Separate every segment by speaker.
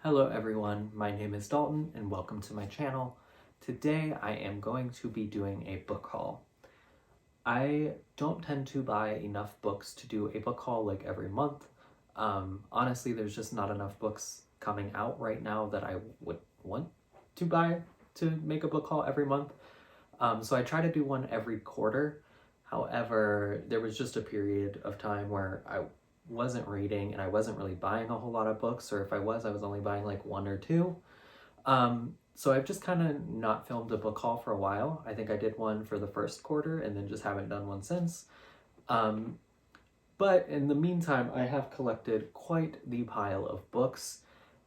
Speaker 1: Hello everyone, my name is Dalton and welcome to my channel. Today I am going to be doing a book haul. I don't tend to buy enough books to do a book haul like every month. Honestly, there's just not enough books coming out right now that I would want to buy to make a book haul every month. So I try to do one every quarter. However, there was just a period of time where I wasn't reading and I wasn't really buying a whole lot of books, or if I was only buying like one or two. So I've just kind of not filmed a book haul for a while. I think I did one for the first quarter and then just haven't done one since. But in the meantime, I have collected quite the pile of books.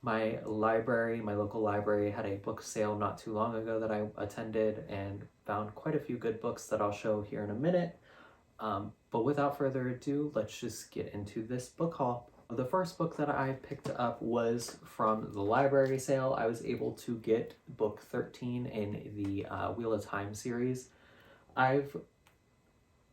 Speaker 1: My local library, had a book sale not too long ago that I attended and found quite a few good books that I'll show here in a minute. But without further ado, let's just get into this book haul. The first book that I picked up was from the library sale. I was able to get book 13 in the Wheel of Time series. I've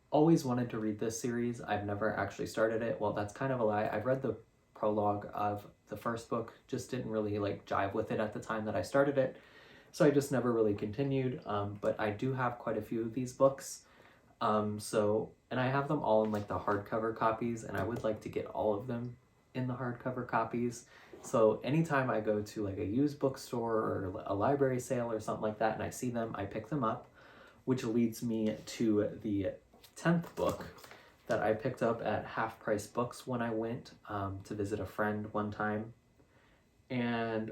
Speaker 1: always wanted to read this series. I've never actually started it. Well, that's kind of a lie. I've read the prologue of the first book, just didn't really like jive with it at the time that I started it. So I just never really continued. But I do have quite a few of these books. And I have them all in like the hardcover copies, and I would like to get all of them in the hardcover copies. So anytime I go to like a used bookstore or a library sale or something like that and I see them, I pick them up, which leads me to the 10th book that I picked up at Half Price Books when I went to visit a friend one time. And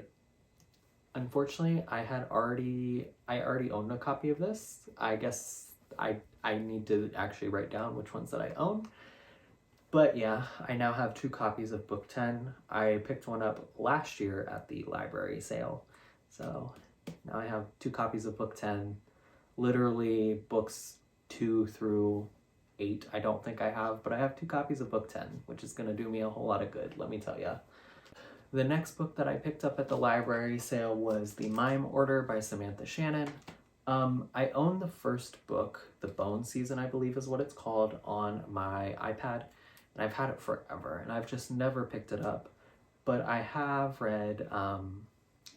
Speaker 1: unfortunately, I already owned a copy of this. I guess I need to actually write down which ones that I own. But yeah, I now have 2 copies of book 10. I picked one up last year at the library sale. So now I have 2 copies of book 10. Literally books 2 through 8 I don't think I have, but I have 2 copies of book 10, which is going to do me a whole lot of good, let me tell ya. The next book that I picked up at the library sale was The Mime Order by Samantha Shannon. I own the first book, The Bone Season, I believe is what it's called, on my iPad, and I've had it forever, and I've just never picked it up. But I have read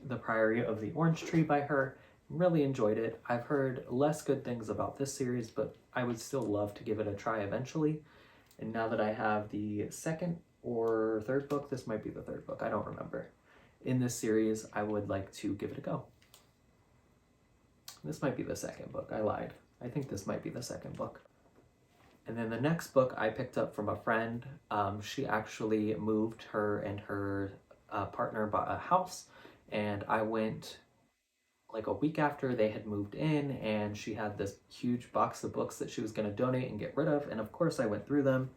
Speaker 1: The Priory of the Orange Tree by her, really enjoyed it. I've heard less good things about this series, but I would still love to give it a try eventually. And now that I have the second or third book, this might be the third book, I don't remember, in this series, I would like to give it a go. This might be the second book, I lied. I think this might be the second book. And then the next book I picked up from a friend. She actually moved, her and her partner bought a house, and I went like a week after they had moved in, and she had this huge box of books that she was going to donate and get rid of, and of course I went through them,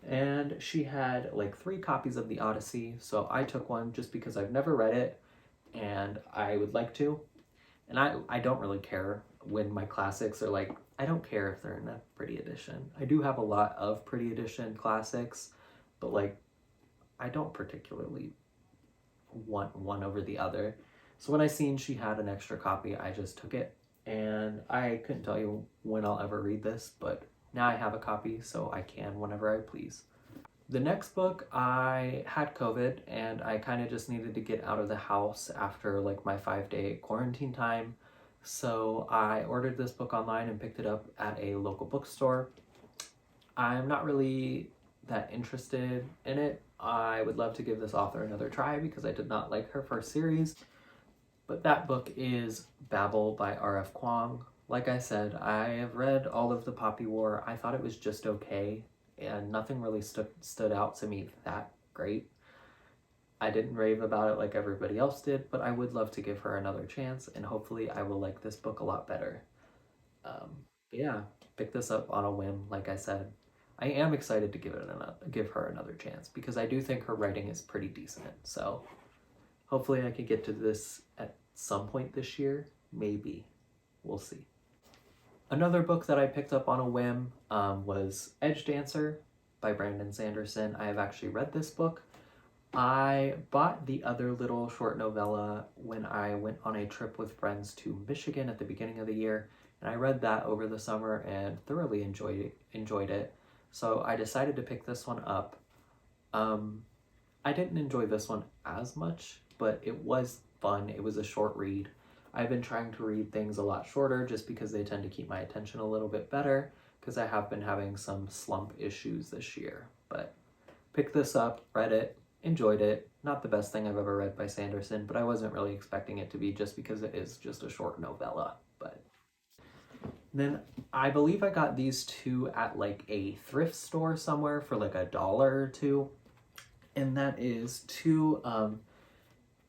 Speaker 1: and she had like 3 copies of The Odyssey, so I took one just because I've never read it and I would like to. And I don't really care when my classics are like, I don't care if they're in a pretty edition. I do have a lot of pretty edition classics, but like, I don't particularly want one over the other. So when I seen she had an extra copy, I just took it. And I couldn't tell you when I'll ever read this, but now I have a copy, so I can whenever I please. The next book, I had COVID and I kind of just needed to get out of the house after like my 5-day quarantine time. So I ordered this book online and picked it up at a local bookstore. I'm not really that interested in it. I would love to give this author another try because I did not like her first series. But that book is Babel by R.F. Kuang. Like I said, I have read all of the Poppy War. I thought it was just okay, and nothing really stood out to me that great. I didn't rave about it like everybody else did, but I would love to give her another chance, and hopefully I will like this book a lot better. But yeah, pick this up on a whim, like I said. I am excited to give her another chance because I do think her writing is pretty decent. So hopefully I can get to this at some point this year, maybe. We'll see. Another book that I picked up on a whim was Edge Dancer by Brandon Sanderson. I have actually read this book. I bought the other little short novella when I went on a trip with friends to Michigan at the beginning of the year, and I read that over the summer and thoroughly enjoyed it. So I decided to pick this one up. I didn't enjoy this one as much but it was fun. It was a short read. I've been trying to read things a lot shorter just because they tend to keep my attention a little bit better, because I have been having some slump issues this year. But picked this up, read it, enjoyed it. Not the best thing I've ever read by Sanderson, but I wasn't really expecting it to be just because it is just a short novella. But then I believe I got these two at like a thrift store somewhere for like $1 or $2. And that is two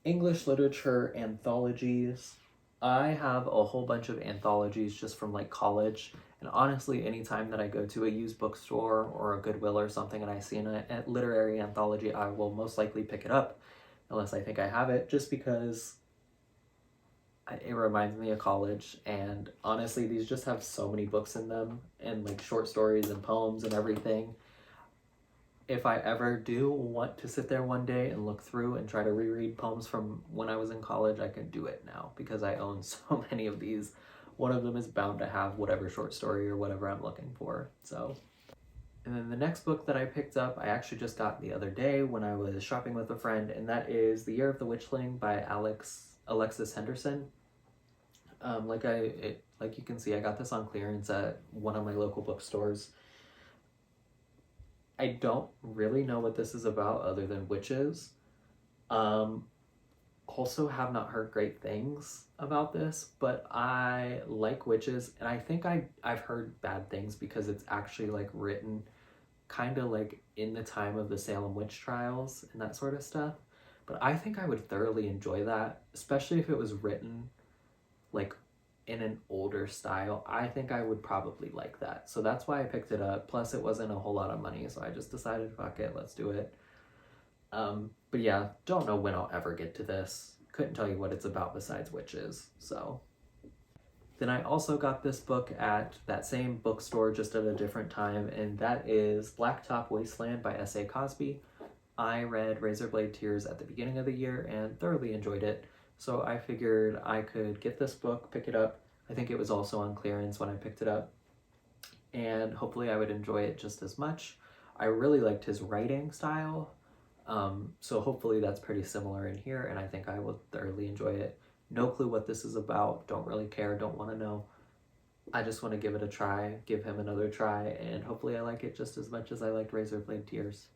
Speaker 1: English literature anthologies. I have a whole bunch of anthologies just from like college, and honestly, anytime that I go to a used bookstore or a Goodwill or something and I see a literary anthology, I will most likely pick it up unless I think I have it, just because it reminds me of college. And honestly, these just have so many books in them, and like short stories and poems and everything. If I ever do want to sit there one day and look through and try to reread poems from when I was in college, I can do it now because I own so many of these. One of them is bound to have whatever short story or whatever I'm looking for. So, and then the next book that I picked up, I actually just got the other day when I was shopping with a friend, and that is The Year of the Witchling by Alexis Henderson. Like you can see, I got this on clearance at one of my local bookstores. I don't really know what this is about other than witches. Also have not heard great things about this, but I like witches, and I think I've heard bad things because it's actually like written kind of like in the time of the Salem witch trials and that sort of stuff. But I think I would thoroughly enjoy that, especially if it was written like in an older style. I think I would probably like that. So that's why I picked it up. Plus it wasn't a whole lot of money, so I just decided, fuck it, let's do it. But yeah, don't know when I'll ever get to this. Couldn't tell you what it's about besides witches. So then I also got this book at that same bookstore, just at a different time, and that is Blacktop Wasteland by S.A. Cosby. I read Razorblade Tears at the beginning of the year and thoroughly enjoyed it. So I figured I could get this book, pick it up. I think it was also on clearance when I picked it up, and hopefully I would enjoy it just as much. I really liked his writing style, so hopefully that's pretty similar in here, and I think I will thoroughly enjoy it. No clue what this is about, don't really care, don't want to know. I just want to give it a try, give him another try, and hopefully I like it just as much as I liked Razorblade Tears.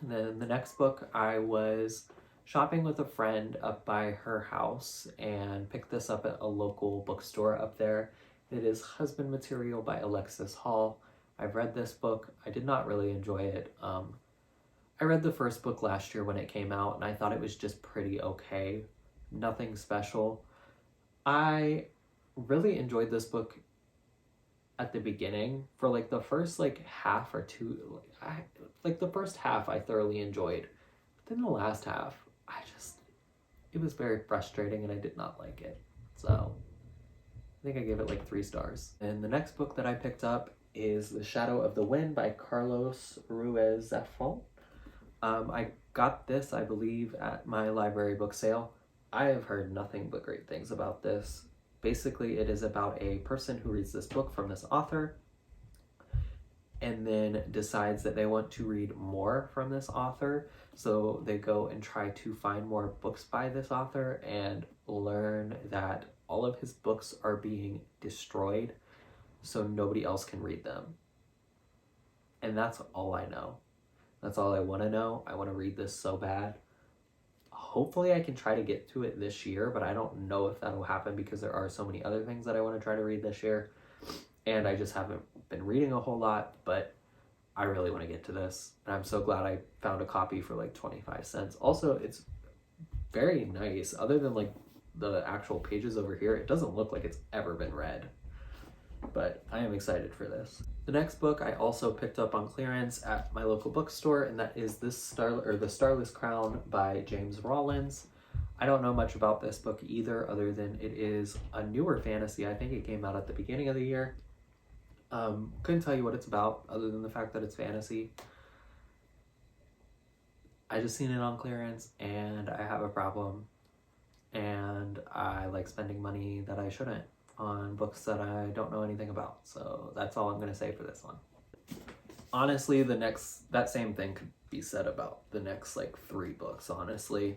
Speaker 1: And then the next book, I was shopping with a friend up by her house and picked this up at a local bookstore up there. It is Husband Material by Alexis Hall. I've read this book. I did not really enjoy it. I read the first book last year when it came out, and I thought it was just pretty okay. Nothing special. I really enjoyed this book at the beginning. For like the first like half or two, like the first half I thoroughly enjoyed. But then the last half, it was very frustrating and I did not like it. So I think I gave it like 3 stars. And the next book that I picked up is The Shadow of the Wind by Carlos Ruiz Zafón. I got this, I believe, at my library book sale. I have heard nothing but great things about this. Basically, it is about a person who reads this book from this author and then decides that they want to read more from this author. So they go and try to find more books by this author and learn that all of his books are being destroyed so nobody else can read them. And that's all I know. That's all I want to know. I want to read this so bad. Hopefully I can try to get to it this year, but I don't know if that'll happen because there are so many other things that I want to try to read this year. And I just haven't been reading a whole lot, but I really want to get to this. And I'm so glad I found a copy for like 25 cents. Also, it's very nice. Other than like the actual pages over here, it doesn't look like it's ever been read. But I am excited for this. The next book I also picked up on clearance at my local bookstore, and that is The Starless Crown by James Rollins. I don't know much about this book either, other than it is a newer fantasy. I think it came out at the beginning of the year. Couldn't tell you what it's about other than the fact that it's fantasy. I just seen it on clearance and I have a problem, and I like spending money that I shouldn't on books that I don't know anything about. So that's all I'm going to say for this one. Honestly, that same thing could be said about the next like 3 books, honestly.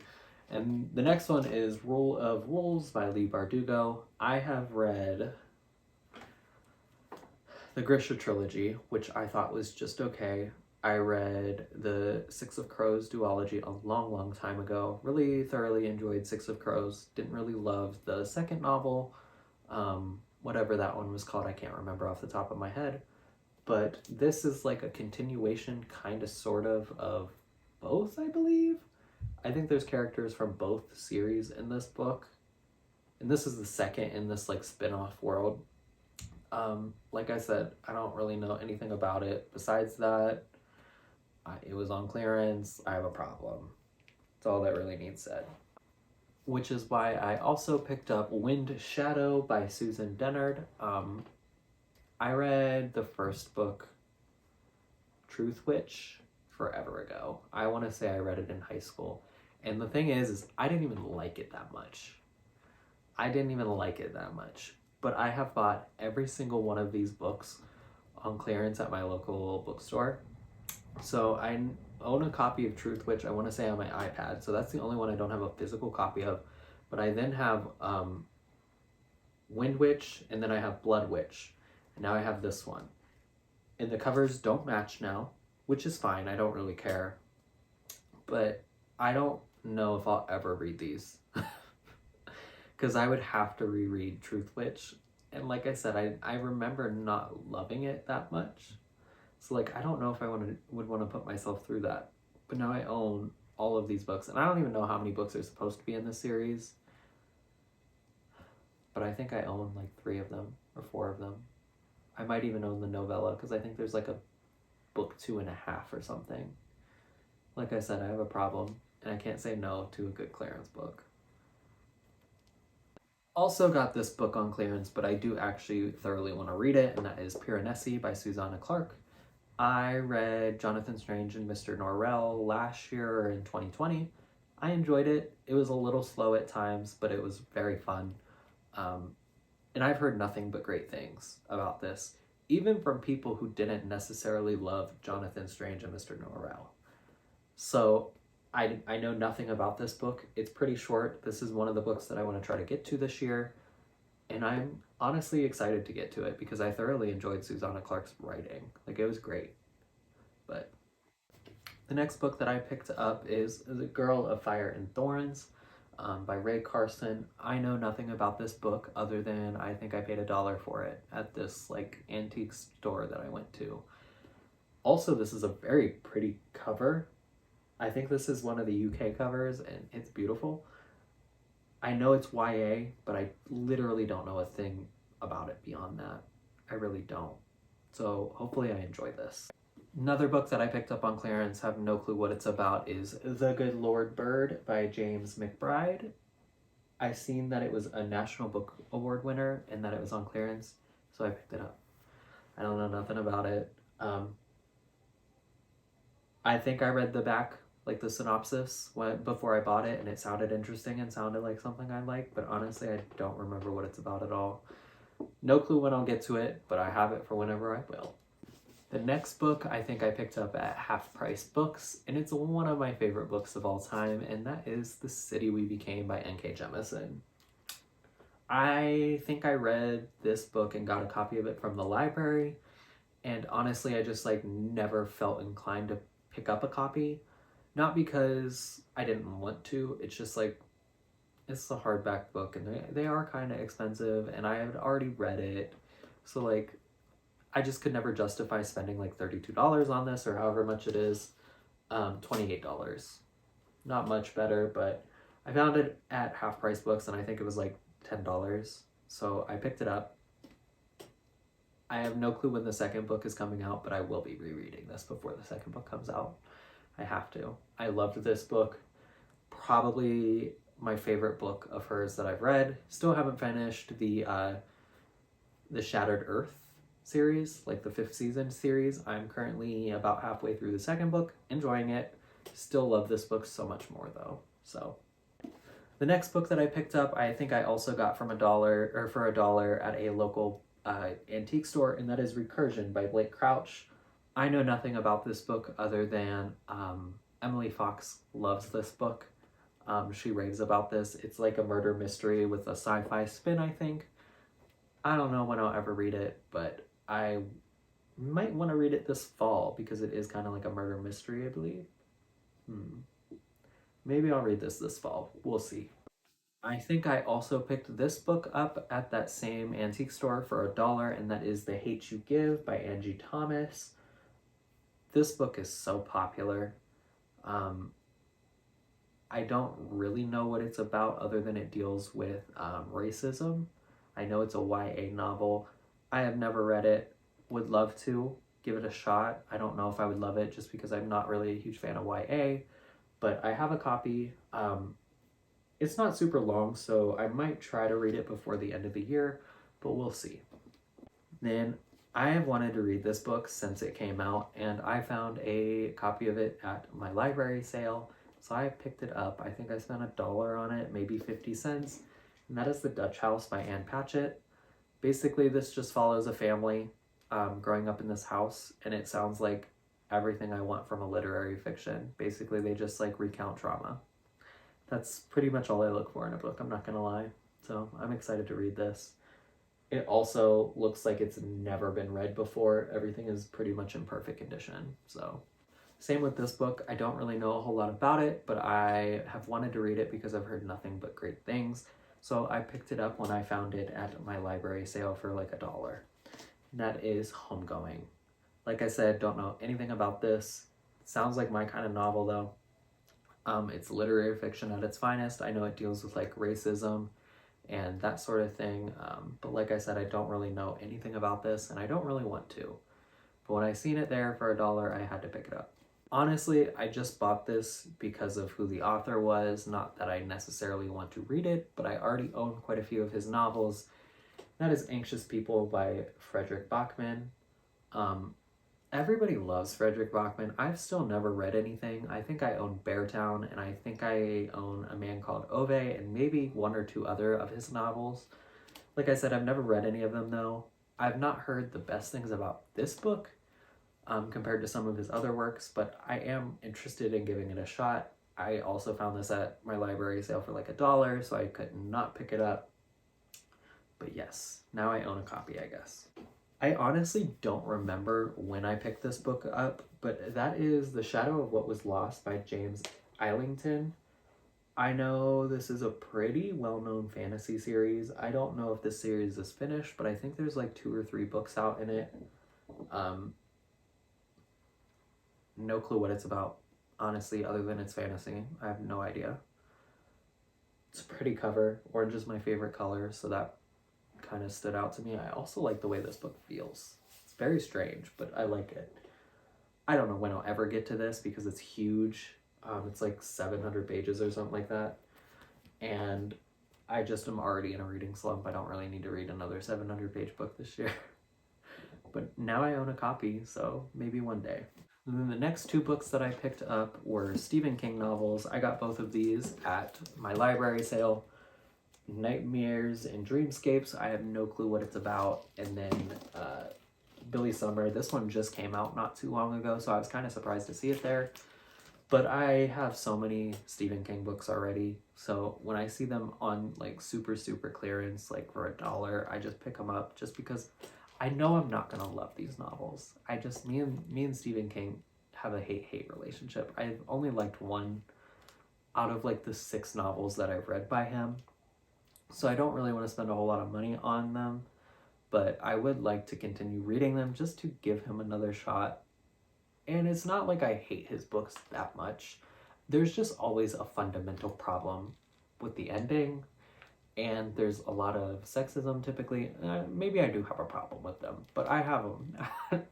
Speaker 1: And the next one is Rule of Rules by Lee Bardugo. I have read the Grisha trilogy, which I thought was just okay. I read the Six of Crows duology a long, long time ago. Really thoroughly enjoyed Six of Crows. Didn't really love the second novel. Whatever that one was called, I can't remember off the top of my head. But this is like a continuation, kind of, sort of both, I believe. I think there's characters from both series in this book. And this is the second in this like spin-off world. Like I said, I don't really know anything about it. Besides that, it was on clearance. I have a problem. That's all that really needs said. Which is why I also picked up Wind Shadow by Susan Dennard. I read the first book, Truth Witch, forever ago. I want to say I read it in high school. And the thing is I didn't even like it that much. But I have bought every single one of these books on clearance at my local bookstore. So I own a copy of Truth Witch, I want to say on my iPad. So that's the only one I don't have a physical copy of. But I then have Wind Witch, and then I have Blood Witch. And now I have this one. And the covers don't match now, which is fine. I don't really care. But I don't know if I'll ever read these. Because I would have to reread Truth Witch. And like I said, I remember not loving it that much. So like, I don't know if I would want to put myself through that. But now I own all of these books. And I don't even know how many books are supposed to be in this series. But I think I own like 3 of them or 4 of them. I might even own the novella because I think there's like a book 2.5 or something. Like I said, I have a problem. And I can't say no to a good clearance book. Also got this book on clearance, but I do actually thoroughly want to read it, and that is Piranesi by Susanna Clarke. I read Jonathan Strange and Mr. Norrell last year in 2020. I enjoyed it. It was a little slow at times, but it was very fun. And I've heard nothing but great things about this, even from people who didn't necessarily love Jonathan Strange and Mr. Norrell. So I know nothing about this book. It's pretty short. This is one of the books that I want to try to get to this year. And I'm honestly excited to get to it because I thoroughly enjoyed Susanna Clarke's writing. Like, it was great. But the next book that I picked up is The Girl of Fire and Thorns by Ray Carson. I know nothing about this book other than I think I paid $1 for it at this like antique store that I went to. Also, this is a very pretty cover. I think this is one of the UK covers, and it's beautiful. I know it's YA, but I literally don't know a thing about it beyond that. I really don't. So hopefully I enjoy this. Another book that I picked up on clearance, have no clue what it's about, is The Good Lord Bird by James McBride. I seen that it was a National Book Award winner and that it was on clearance, so I picked it up. I don't know nothing about it. I think I read the back, like the synopsis, before I bought it, and it sounded interesting and sounded like something I like, but honestly I don't remember what it's about at all. No clue when I'll get to it, but I have it for whenever I will. The next book I think I picked up at Half Price Books, and it's one of my favorite books of all time, and that is The City We Became by N.K. Jemisin. I think I read this book and got a copy of it from the library, and honestly I just like never felt inclined to pick up a copy. Not because I didn't want to, it's just like, it's a hardback book and they are kind of expensive and I had already read it. So like, I just could never justify spending like $32 on this or however much it is. $28. Not much better, but I found it at Half Price Books and I think it was like $10. So I picked it up. I have no clue when the second book is coming out, but I will be rereading this before the second book comes out. I have to. I loved this book. Probably my favorite book of hers that I've read. Still haven't finished the Shattered Earth series, like the 5th season series. I'm currently about halfway through the second book, enjoying it. Still love this book so much more though. So the next book that I picked up, I think I also got from for $1 at a local antique store, and that is Recursion by Blake Crouch. I know nothing about this book other than Emily Fox loves this book. She raves about this. It's like a murder mystery with a sci-fi spin, I think. I don't know when I'll ever read it, but I might want to read it this fall because it is kind of like a murder mystery, I believe. Maybe I'll read this fall. We'll see. I think I also picked this book up at that same antique store for $1, and that is The Hate You Give by Angie Thomas. This book is so popular. I don't really know what it's about other than it deals with racism. I know it's a YA novel. I have never read it. Would love to give it a shot. I don't know if I would love it just because I'm not really a huge fan of YA, but I have a copy. It's not super long, so I might try to read it before the end of the year, but we'll see. Then I have wanted to read this book since it came out, and I found a copy of it at my library sale, so I picked it up. I think I spent $1 on it, maybe 50 cents, and that is The Dutch House by Anne Patchett. Basically, this just follows a family growing up in this house, and it sounds like everything I want from a literary fiction. Basically, they just like recount trauma. That's pretty much all I look for in a book, I'm not gonna lie. So I'm excited to read this. It also looks like it's never been read before. Everything is pretty much in perfect condition. So same with this book. I don't really know a whole lot about it, but I have wanted to read it because I've heard nothing but great things. So I picked it up when I found it at my library sale for like $1. That is Homegoing. Like I said, don't know anything about this. Sounds like my kind of novel though. It's literary fiction at its finest. I know it deals with like racism and that sort of thing, but like I said, I don't really know anything about this and I don't really want to. But when I seen it there for $1, I had to pick it up. Honestly, I just bought this because of who the author was, not that I necessarily want to read it, but I already own quite a few of his novels. That is Anxious People by Frederick Bachman. Everybody loves Frederick Bachman. I've still never read anything. I think I own Beartown, and I think I own A Man Called Ove, and maybe one or two other of his novels. Like I said, I've never read any of them, though. I've not heard the best things about this book compared to some of his other works, but I am interested in giving it a shot. I also found this at my library sale for like $1, so I could not pick it up. But yes, now I own a copy, I guess. I honestly don't remember when I picked this book up, but that is The Shadow of What Was Lost by James Islington. I know this is a pretty well-known fantasy series. I don't know if this series is finished, but I think there's like 2 or 3 books out in it. No clue what it's about, honestly, other than it's fantasy. I have no idea. It's a pretty cover. Orange is my favorite color, so that kind of stood out to me. I also like the way this book feels. It's very strange, but I like it. I don't know when I'll ever get to this because it's huge. It's like 700 pages or something like that. And I just am already in a reading slump. I don't really need to read another 700-page book this year. But now I own a copy, so maybe one day. And then the next 2 books that I picked up were Stephen King novels. I got both of these at my library sale. Nightmares and Dreamscapes, I have no clue what it's about. And then Billy Summer, this one just came out not too long ago, so I was kind of surprised to see it there. But I have so many Stephen King books already, so when I see them on like super clearance, like for $1, I just pick them up just because I know I'm not gonna love these novels. Me and Stephen King have a hate-hate relationship. I've only liked one out of like the 6 novels that I've read by him. So I don't really want to spend a whole lot of money on them, but I would like to continue reading them just to give him another shot. And it's not like I hate his books that much. There's just always a fundamental problem with the ending, and there's a lot of sexism typically. Maybe I do have a problem with them, but I have them.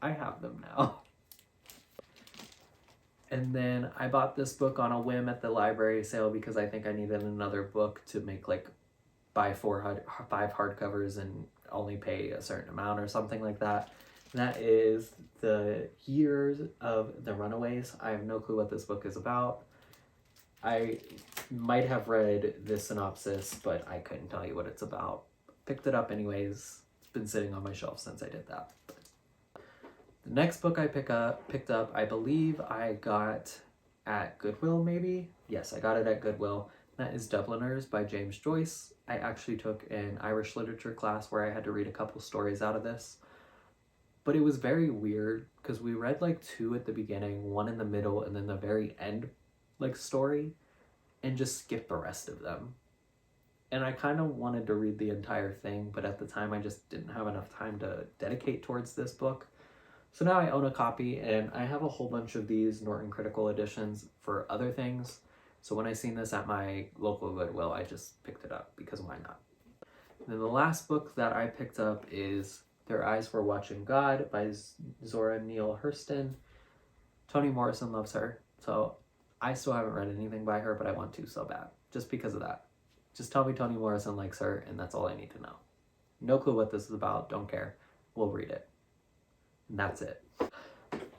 Speaker 1: I have them now. And then I bought this book on a whim at the library sale because I think I needed another book to make like buy 5 hardcovers and only pay a certain amount or something like that. And that is The Years of The Runaways. I have no clue what this book is about. I might have read the synopsis, but I couldn't tell you what it's about. Picked it up anyways. It's been sitting on my shelf since I did that. The next book I picked up, I believe I got at Goodwill maybe? Yes, I got it at Goodwill. That is Dubliners by James Joyce. I actually took an Irish literature class where I had to read a couple stories out of this. But it was very weird because we read like 2 at the beginning, 1 in the middle, and then the very end like story, and just skipped the rest of them. And I kind of wanted to read the entire thing, but at the time I just didn't have enough time to dedicate towards this book. So now I own a copy, and I have a whole bunch of these Norton Critical editions for other things. So when I seen this at my local Goodwill, I just picked it up because why not? And then the last book that I picked up is Their Eyes Were Watching God by Zora Neale Hurston. Toni Morrison loves her, so I still haven't read anything by her, but I want to so bad, just because of that. Just tell me Toni Morrison likes her, and that's all I need to know. No clue what this is about, don't care. We'll read it. And that's it.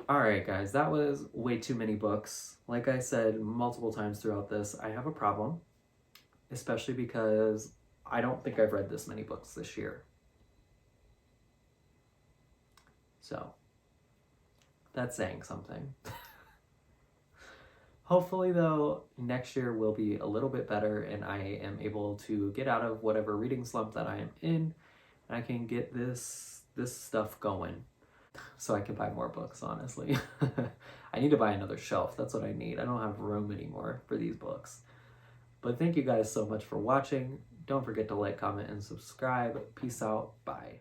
Speaker 1: Alright guys, that was way too many books. Like I said multiple times throughout this, I have a problem, especially because I don't think I've read this many books this year. So, that's saying something. Hopefully though, next year will be a little bit better and I am able to get out of whatever reading slump that I am in, and I can get this stuff going so I can buy more books, honestly. I need to buy another shelf. That's what I need. I don't have room anymore for these books. But thank you guys so much for watching. Don't forget to like, comment, and subscribe. Peace out. Bye.